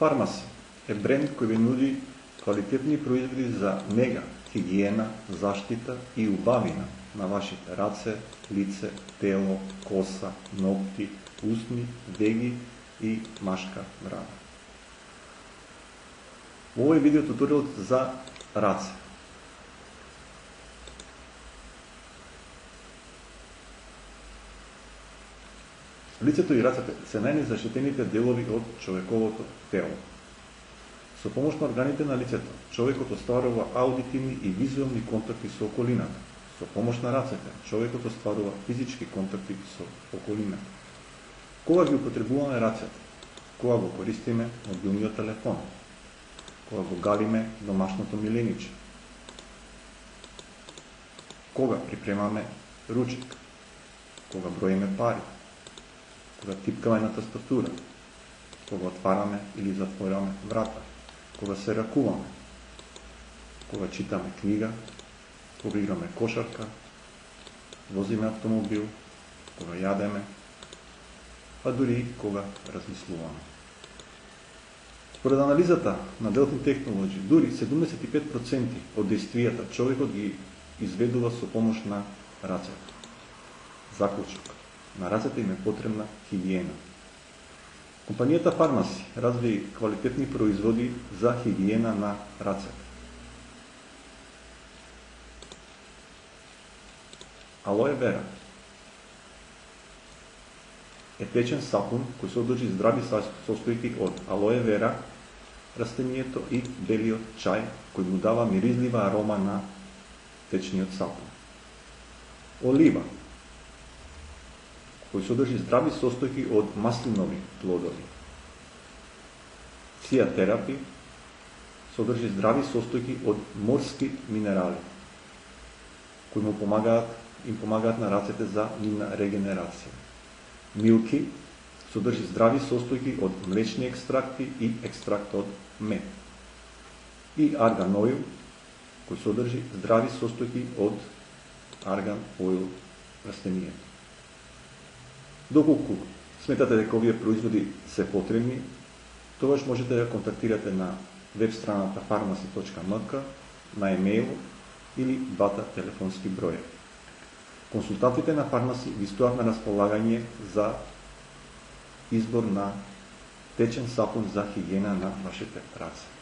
Фармаси е бренд кој ви нуди квалитетни производи за нега, хигиена, заштита и убавина на вашите раце, лице, тело, коса, ногти, усни, веги и машка брада. Ова е видео туторијал за раце. Лицето и рацете се најнезаштитените делови од човековото тело. Со помош на органите на лицето, човекот остварува аудитивни и визуелни контакти со околината. Со помош на рацете, човекот остварува физички контакти со околината. Кога ги употребуваме рацете? Кога го користиме мобилниот телефон? Кога го галиме домашното милениче? Кога припремаме ручек? Кога броиме пари? Кога типкаме на тастатура? Кога отвараме или затвораме врата? Кога се ракуваме? Кога читаме книга? Кога играме кошарка? Возиме автомобил? Кога јадеме? А дури и кога размислуваме. Според анализата на Delfin Technology, дури 75% од дејствијата човекот ги изведува со помош на рацете. Заклучок. На рацете им е потребна хигиена. Компанијата Фармаси разви квалитетни производи за хигиена на рацете. Алоe Vera е течен сапун кој содржи здрави состојки од алоe vera, растението и белиот чај, кој му дава миризлива арома на течниот сапун. Олива, кој содржи здрави состојки од маслинови плодови. Ција терапи содржи здрави состојки од морски минерали, кои им помагаат на рацете за нивна регенерација. Милки содржи здрави состојки од млечни екстракти и екстракт од мед. И арган оил, кој содржи здрави состојки од арган оил растенијето. Доколку сметате дека овие производи се потребни, тогаш можете да контактирате на веб страната pharmacy.mk, на емејл или двата телефонски броја. Консултантите на Фармаси ви стојат на располагање за избор на течен сапун за хигиена на вашите раце.